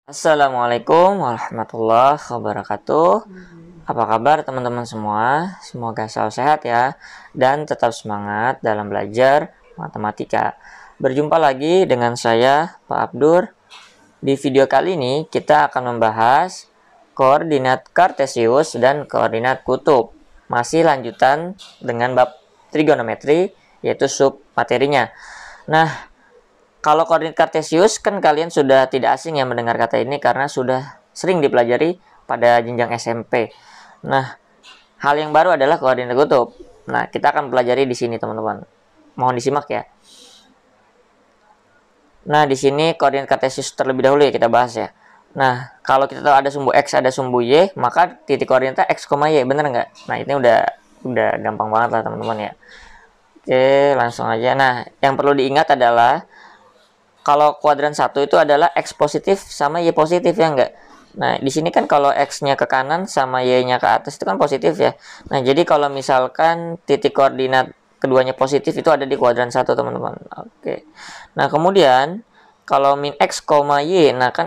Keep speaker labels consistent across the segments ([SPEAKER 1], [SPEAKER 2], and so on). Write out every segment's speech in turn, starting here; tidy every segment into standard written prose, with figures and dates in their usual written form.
[SPEAKER 1] Assalamualaikum warahmatullahi wabarakatuh. Apa kabar teman-teman semua? Semoga selalu sehat ya, dan tetap semangat dalam belajar matematika. Berjumpa lagi dengan saya, Pak Abdur. Di video kali ini kita akan membahas koordinat kartesius dan koordinat kutub. Masih lanjutan dengan bab trigonometri, yaitu sub materinya. Nah, kalau koordinat kartesius kan kalian sudah tidak asing ya mendengar kata ini karena sudah sering dipelajari pada jenjang SMP. Nah, hal yang baru adalah koordinat kutub. Nah, kita akan pelajari di sini teman-teman. Mohon disimak ya. Nah, di sini koordinat kartesius terlebih dahulu ya kita bahas ya. Nah, kalau kita tahu ada sumbu X, ada sumbu Y, maka titik koordinatnya X, Y, bener nggak? Nah, ini udah gampang banget lah teman-teman ya. Oke, langsung aja. Nah, yang perlu diingat adalah kalau kuadran 1 itu adalah X positif sama Y positif ya enggak? Nah, di sini kan kalau X-nya ke kanan sama Y-nya ke atas itu kan positif ya. Nah, jadi kalau misalkan titik koordinat keduanya positif itu ada di kuadran 1 teman-teman. Oke. Nah, kemudian kalau min X, Y, nah kan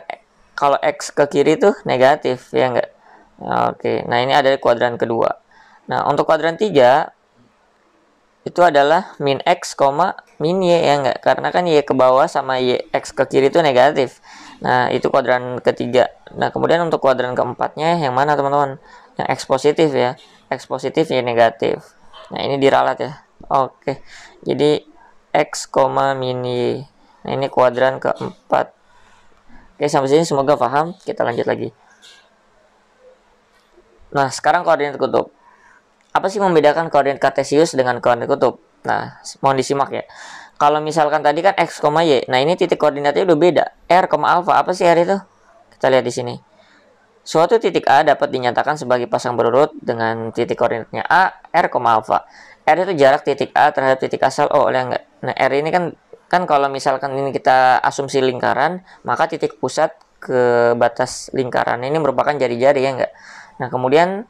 [SPEAKER 1] kalau X ke kiri itu negatif ya enggak? Oke. Nah, ini ada di kuadran kedua. Nah, untuk kuadran 3 itu adalah min X, min Y ya enggak, karena kan Y ke bawah sama Y X ke kiri itu negatif. Nah, itu kuadran ketiga. Nah, kemudian untuk kuadran keempatnya yang mana teman-teman? Yang X positif ya. X positif, Y negatif. Nah, ini diralat ya. Oke. Jadi X, min Y. Nah, ini kuadran keempat. Oke, sampai sini semoga paham. Kita lanjut lagi. Nah, sekarang koordinat kutub. Apa sih membedakan koordinat kartesius dengan koordinat kutub? Nah, mohon disimak ya. Kalau misalkan tadi kan X, Y. Nah, ini titik koordinatnya udah beda. R, alfa. Apa sih R itu? Kita lihat di sini. Suatu titik A dapat dinyatakan sebagai pasang berurut dengan titik koordinatnya A, R, alfa. R itu jarak titik A terhadap titik asal O, oleh enggak? Nah, R ini kan kalau misalkan ini kita asumsi lingkaran, maka titik pusat ke batas lingkaran ini merupakan jari-jari ya enggak? Nah, kemudian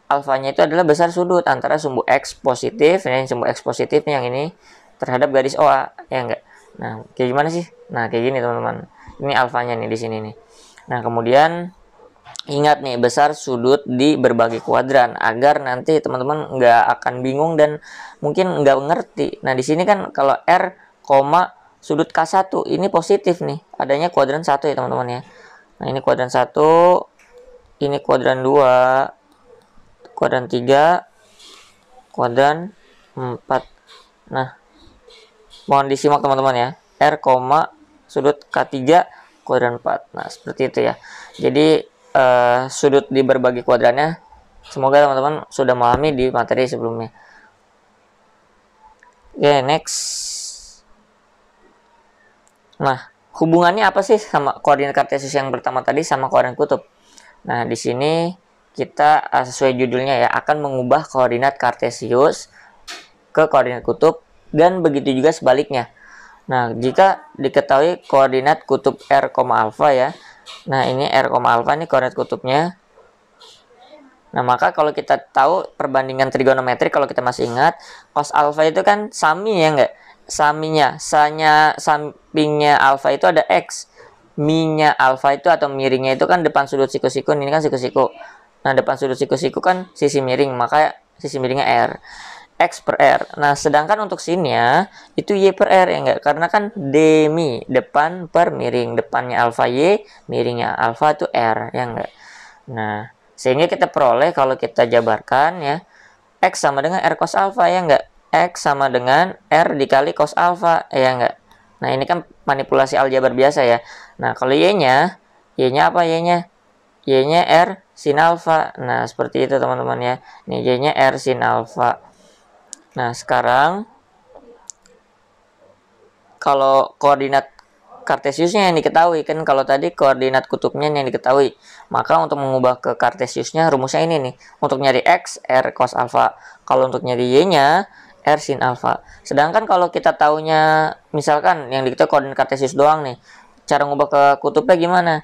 [SPEAKER 1] alfanya itu adalah besar sudut antara sumbu X positif, ini sumbu X positif yang ini terhadap garis OA, ya enggak? Nah, kayak gimana sih? Nah, kayak gini teman-teman. Ini alfanya nih di sini nih. Nah, kemudian ingat nih, besar sudut di berbagai kuadran agar nanti teman-teman nggak akan bingung dan mungkin nggak ngerti. Nah, di sini kan kalau R, sudut K1 ini positif nih, adanya kuadran 1 ya teman-teman ya. Nah, ini kuadran 1, ini kuadran 2, kuadran 3, kuadran 4. Nah, mohon disimak teman-teman ya. R, sudut K3, kuadran 4. Nah, seperti itu ya. Jadi, sudut di berbagai kuadrannya, semoga teman-teman sudah memahami di materi sebelumnya. Oke, next. Nah, hubungannya apa sih sama koordinat kartesius yang pertama tadi sama koordinat kutub? Nah, di sini kita sesuai judulnya ya, akan mengubah koordinat kartesius ke koordinat kutub dan begitu juga sebaliknya. Nah, jika diketahui koordinat kutub R, alfa ya. Nah, ini R, alfa ini koordinat kutubnya. Nah, maka kalau kita tahu perbandingan trigonometri, kalau kita masih ingat, cos alfa itu kan sami ya enggak? Saminya, sampingnya alfa itu ada X. Mi-nya alfa itu atau miringnya itu kan depan sudut siku-siku, ini kan siku-siku. Nah, depan sudut siku-siku kan sisi miring, maka sisi miringnya R. X per R. Nah, sedangkan untuk sinnya itu Y per R ya enggak? Karena kan demi, depan per miring. Depannya alfa Y, miringnya alfa itu R ya enggak? Nah, sehingga kita peroleh kalau kita jabarkan ya, X sama dengan R cos alfa ya enggak? X sama dengan R dikali cos alfa ya enggak? Nah, ini kan manipulasi aljabar biasa ya. Nah, kalau Y-nya apa Y-nya? Y-nya R sin alfa. Nah, seperti itu teman-teman ya. Ini Y-nya R sin alfa. Nah, sekarang kalau koordinat kartesiusnya yang diketahui, kan kalau tadi koordinat kutubnya yang diketahui, maka untuk mengubah ke kartesiusnya rumusnya ini nih. Untuk nyari X, R cos alfa. Kalau untuk nyari Y-nya, R sin alfa. Sedangkan kalau kita taunya misalkan yang diketahui koordinat kartesius doang nih, cara ngubah ke kutubnya gimana?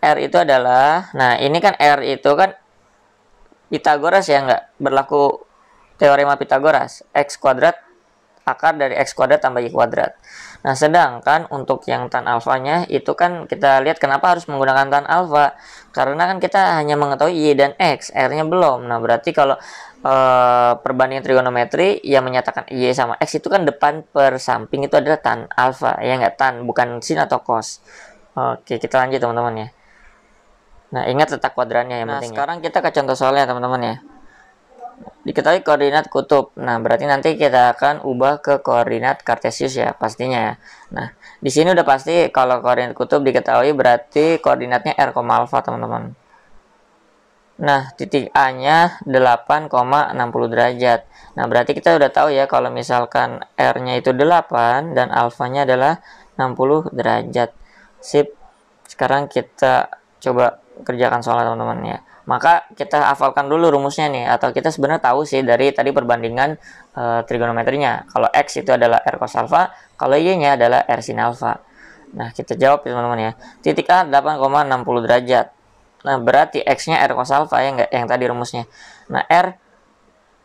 [SPEAKER 1] R itu adalah, nah ini kan R itu kan Pitagoras ya, nggak berlaku teorema Pitagoras, X kuadrat akar dari X kuadrat tambah Y kuadrat. Nah, sedangkan untuk yang tan alfanya itu kan kita lihat kenapa harus menggunakan tan alfa. Karena kan kita hanya mengetahui Y dan X, R-nya belum. Nah, berarti kalau perbandingan trigonometri yang menyatakan Y sama X itu kan depan per samping itu adalah tan alfa, ya nggak, tan, bukan sin atau cos. Oke, kita lanjut teman-teman ya. Nah, ingat letak kuadrannya yang penting. Nah, sekarang kita ke contoh soalnya teman-teman ya. Diketahui koordinat kutub. Nah, berarti nanti kita akan ubah ke koordinat kartesius ya, pastinya ya. Nah, di sini udah pasti kalau koordinat kutub diketahui berarti koordinatnya r, alfa, teman-teman. Nah, titik A-nya 8,60 derajat. Nah, berarti kita udah tahu ya kalau misalkan R-nya itu 8 dan alfanya adalah 60 derajat. Sip. Sekarang kita coba kerjakan soalnya teman-teman ya. Maka kita hafalkan dulu rumusnya nih, atau kita sebenarnya tahu sih dari tadi perbandingan trigonometrinya. Kalau X itu adalah R cos alfa, kalau Y-nya adalah R sin alfa. Nah, kita jawab ya teman-teman ya. Titik A 8,60 derajat. Nah, berarti X-nya R cos alfa ya enggak, yang tadi rumusnya. Nah, R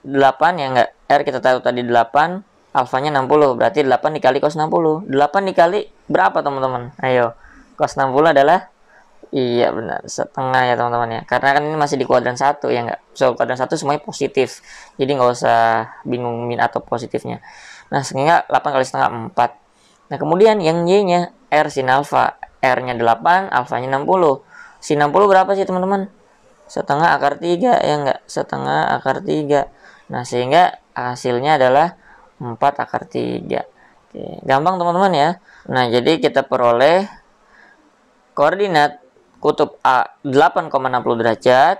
[SPEAKER 1] 8 ya enggak. R kita tahu tadi 8, alfanya 60. Berarti 8 dikali cos 60. 8 dikali berapa teman-teman? Ayo. Cos 60 adalah, iya benar, setengah ya teman-teman ya. Karena kan ini masih di kuadran 1 ya enggak. So, kuadran 1 semuanya positif. Jadi nggak usah bingung min atau positifnya. Nah, sehingga 8 kali setengah 4. Nah, kemudian yang Y-nya R sin alfa. R-nya 8, alfanya 60. Sin 60 berapa sih teman-teman? Setengah akar 3 ya enggak? Setengah akar 3. Nah, sehingga hasilnya adalah 4 akar 3. Oke, gampang teman-teman ya. Nah, jadi kita peroleh koordinat kutub A 8,60 derajat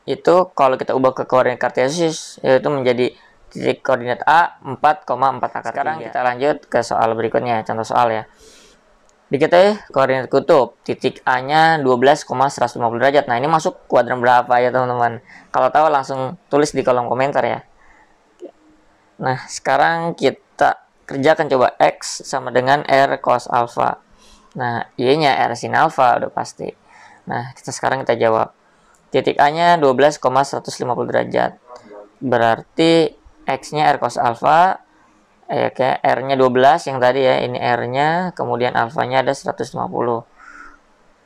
[SPEAKER 1] itu kalau kita ubah ke koordinat kartesius yaitu menjadi titik koordinat A 4,4 akar 3. Sekarang kita lanjut ke soal berikutnya, contoh soal ya. Diketahui koordinat kutub titik A-nya 12,150 derajat. Nah, ini masuk kuadran berapa ya teman-teman? Kalau tahu langsung tulis di kolom komentar ya. Nah, sekarang kita kerjakan coba X sama dengan R cos alfa. Nah, Y-nya R sin alfa udah pasti. Nah, kita jawab. Titik A-nya 12,150 derajat. Berarti X-nya R cos alfa, kayak R-nya 12 yang tadi ya, ini R-nya, kemudian alfanya ada 150.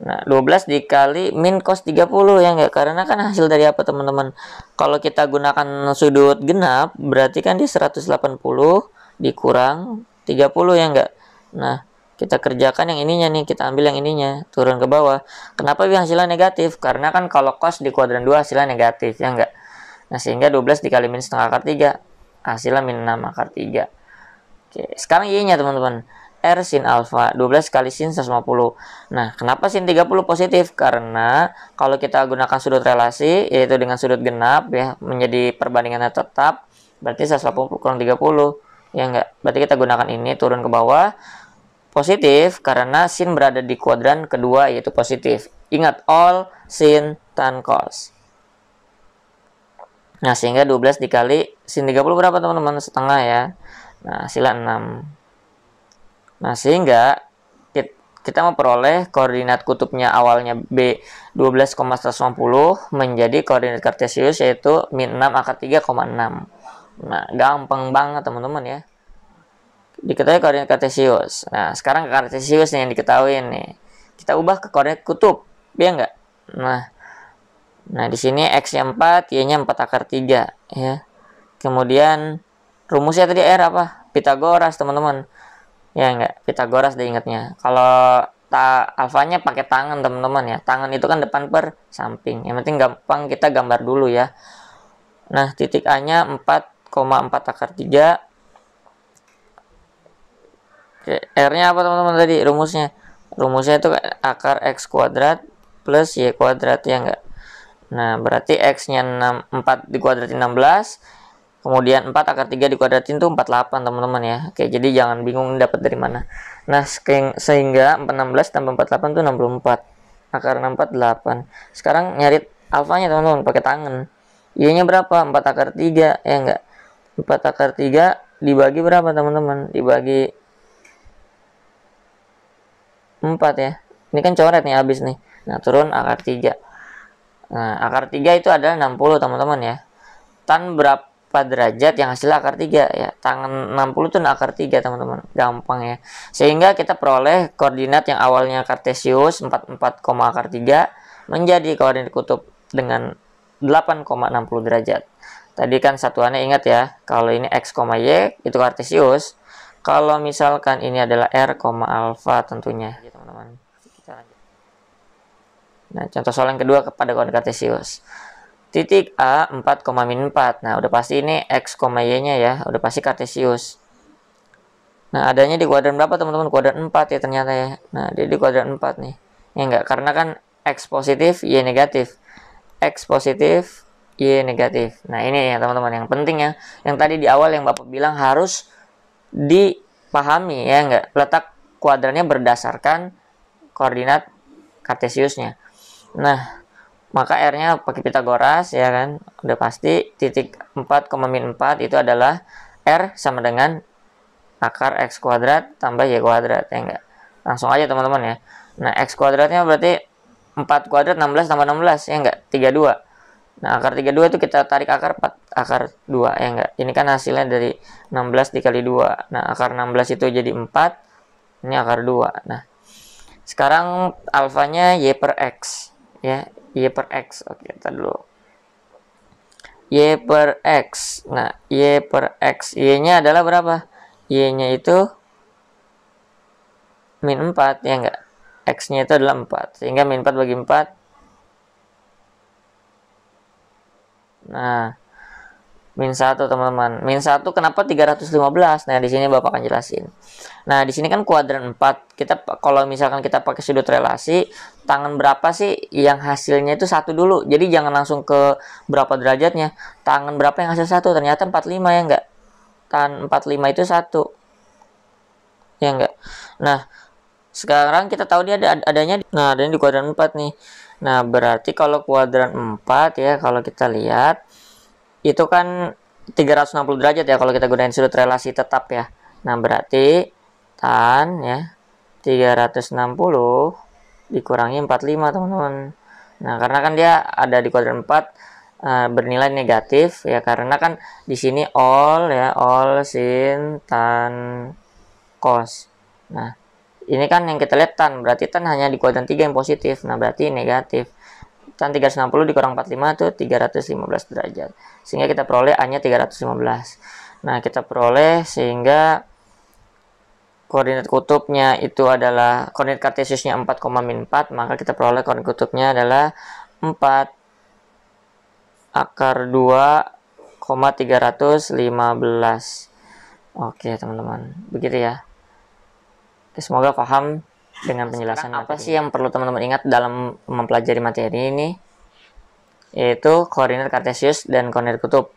[SPEAKER 1] Nah, 12 dikali min cos 30 ya enggak? Karena kan hasil dari apa teman-teman? Kalau kita gunakan sudut genap, berarti kan di 180 dikurang 30 ya enggak? Nah, kita kerjakan yang ininya nih, kita ambil yang ininya, turun ke bawah. Kenapa hasilnya negatif? Karena kan kalau cos di kuadran 2 hasilnya negatif ya enggak? Nah, sehingga 12 dikali min setengah akar 3, hasilnya min 6 akar 3. Oke, sekarang Y-nya teman-teman. R sin alfa 12 kali sin 150. Nah, kenapa sin 30 positif? Karena kalau kita gunakan sudut relasi yaitu dengan sudut genap ya, menjadi perbandingannya tetap, berarti 180 kurang 30 ya enggak? Berarti kita gunakan ini turun ke bawah. Positif karena sin berada di kuadran kedua yaitu positif. Ingat all sin tan cos. Nah, sehingga 12 dikali sin 30 berapa teman-teman? Setengah ya. Nah, hasilnya 6. Nah, sehingga kita memperoleh koordinat kutubnya awalnya B 12,150 menjadi koordinat kartesius yaitu min 6 akar 3,6. Nah, gampang banget teman-teman ya. Diketahui koordinat kartesius. Nah, sekarang kartesius yang diketahui nih. Kita ubah ke koordinat kutub, ya enggak? Nah, di sini X-nya 4, Y-nya 4 akar 3 ya. Kemudian rumusnya tadi R apa? Pitagoras, teman-teman. Ya enggak, Pitagoras deh ingatnya. Kalau alfanya pakai tangan teman-teman ya. Tangan itu kan depan per samping. Yang penting gampang kita gambar dulu ya. Nah, titik A-nya 4,4 akar 3. Oke, R-nya apa teman-teman tadi rumusnya? Rumusnya itu akar X kuadrat plus Y kuadrat ya enggak. Nah, berarti X-nya 4 dikuadratin 16. Kemudian 4 akar 3 dikuadratin itu 48 teman-teman ya. Oke, jadi jangan bingung dapat dari mana. Nah, sehingga 16 tambah 48 itu 64. Akar 64 8. Sekarang nyari alfanya teman-teman pakai tangan. Y-nya berapa? 4 akar 3 ya enggak? 4 akar 3 dibagi berapa teman-teman? Dibagi 4 ya. Ini kan coret nih habis nih. Nah, turun akar 3. Nah, akar 3 itu adalah 60 teman-teman ya. Tan berapa 4 derajat yang hasilnya akar 3 ya. Tangan 60 itu akar 3 teman-teman. Gampang ya. Sehingga kita peroleh koordinat yang awalnya kartesius 44, akar 3 menjadi koordinat kutub dengan 8,60 derajat. Tadi kan satuannya ingat ya. Kalau ini x, y itu kartesius. Kalau misalkan ini adalah r, alfa tentunya ya, teman-teman. Kita lanjut. Nah, contoh soal yang kedua kepada koordinat kartesius. Titik A 4, min 4. Nah, udah pasti ini x, y-nya ya. Udah pasti kartesius. Nah, adanya di kuadran berapa teman-teman? Kuadran 4 ya ternyata ya. Nah, dia di kuadran 4 nih. Ya enggak, karena kan x positif, y negatif. X positif, y negatif. Nah, ini ya teman-teman yang penting ya. Yang tadi di awal yang Bapak bilang harus dipahami ya enggak. Letak kuadrannya berdasarkan koordinat kartesiusnya. Nah, maka R-nya pakai Pitagoras ya kan. Udah pasti titik 4, min 4 itu adalah R sama dengan akar X kuadrat tambah Y kuadrat ya enggak. Langsung aja teman-teman ya. Nah, X kuadratnya berarti 4 kuadrat 16 tambah 16 ya enggak, 32. Nah, akar 32 itu kita tarik akar 4, akar 2 ya enggak. Ini kan hasilnya dari 16 dikali 2. Nah, akar 16 itu jadi 4. Ini akar 2. Nah, sekarang alfanya Y per X ya. Y per X. Oke, kita dulu. Y per X. Nah, Y per X. Y-nya adalah berapa? Y-nya itu min 4 ya enggak. X-nya itu adalah 4. Sehingga min 4 bagi 4. Nah, min 1 teman-teman. Min 1 kenapa 315? Nah, di sini Bapak akan jelasin. Nah, di sini kan kuadran 4. Kita kalau misalkan kita pakai sudut relasi, tangan berapa sih yang hasilnya itu 1 dulu. Jadi jangan langsung ke berapa derajatnya. Tangan berapa yang hasil 1? Ternyata 45 ya enggak. Tangan 45 itu 1. Ya enggak. Nah, sekarang kita tahu dia adanya di kuadran 4 nih. Nah, berarti kalau kuadran 4 ya, kalau kita lihat itu kan 360 derajat ya kalau kita gunain sudut relasi tetap ya. Nah, berarti tan ya 360 dikurangi 45 teman-teman. Nah, karena kan dia ada di kuadran 4 bernilai negatif ya, karena kan di sini all ya, all sin tan cos. Nah, ini kan yang kita lihat tan, berarti tan hanya di kuadran 3 yang positif. Nah, berarti negatif. Tan 360 dikurang 45 itu 315 derajat. Sehingga kita peroleh A-nya 315. Nah, kita peroleh sehingga koordinat kutubnya itu adalah koordinat kartesiusnya 4, min 4, maka kita peroleh koordinat kutubnya adalah 4 akar 2, 315. Oke, teman-teman. Begitu ya. Semoga paham dengan penjelasan. Apa sih yang perlu teman-teman ingat dalam mempelajari materi ini? Yaitu koordinat kartesius dan koordinat kutub.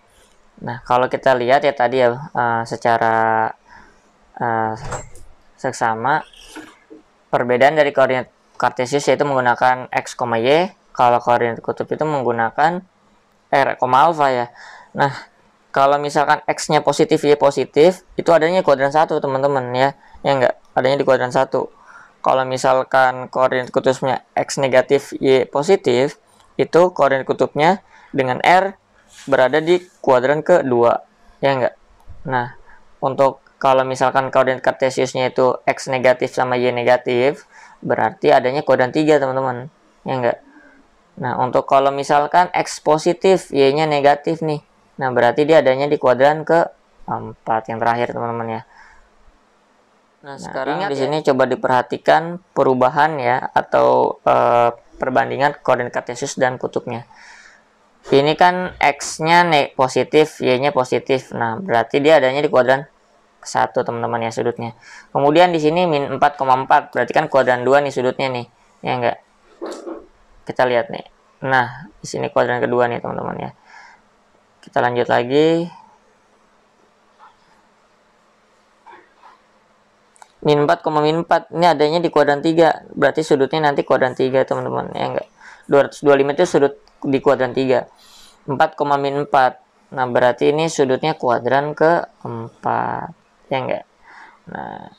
[SPEAKER 1] Nah, kalau kita lihat ya tadi ya secara seksama, perbedaan dari koordinat kartesius yaitu menggunakan x, y. Kalau koordinat kutub itu menggunakan r, alfa ya. Nah, kalau misalkan x-nya positif, y positif, itu adanya kuadran 1 teman-teman ya. Ya enggak, adanya di kuadran 1. Kalau misalkan koordinat kutubnya x negatif, y positif, itu koordinat kutubnya dengan r berada di kuadran kedua. Ya enggak. Nah, untuk kalau misalkan koordinat kartesiusnya itu x negatif sama y negatif, berarti adanya kuadran 3 teman-teman. Ya enggak. Nah, untuk kalau misalkan x positif, y-nya negatif nih. Nah, berarti dia adanya di kuadran ke-4 yang terakhir teman-teman ya. Nah, sekarang di sini coba diperhatikan perubahan ya atau perbandingan koordinat kartesius dan kutubnya. Ini kan x-nya positif, y-nya positif. Nah, berarti dia adanya di kuadran 1 teman-teman ya sudutnya. Kemudian di sini min 4,4, berarti kan kuadran 2 nih sudutnya nih. Ya enggak? Kita lihat nih. Nah, di sini kuadran kedua nih teman-teman ya. Kita lanjut lagi. Min 4, min 4 ini adanya di kuadran 3. Berarti sudutnya nanti kuadran 3 teman-teman. Ya enggak? 225 itu sudut di kuadran 3. 4, min 4. Nah, berarti ini sudutnya kuadran ke-4. Ya enggak? Nah,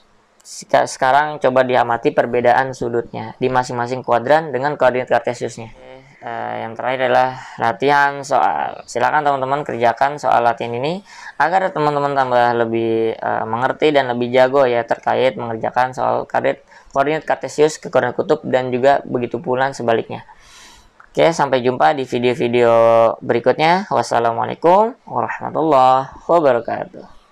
[SPEAKER 1] sekarang coba diamati perbedaan sudutnya di masing-masing kuadran dengan koordinat kartesiusnya. yang terakhir adalah latihan soal. Silakan teman-teman kerjakan soal latihan ini agar teman-teman tambah lebih mengerti dan lebih jago ya terkait mengerjakan soal koordinat kartesius ke koordinat kutub dan juga begitu pula sebaliknya. Oke, sampai jumpa di video-video berikutnya. Wassalamualaikum warahmatullahi wabarakatuh.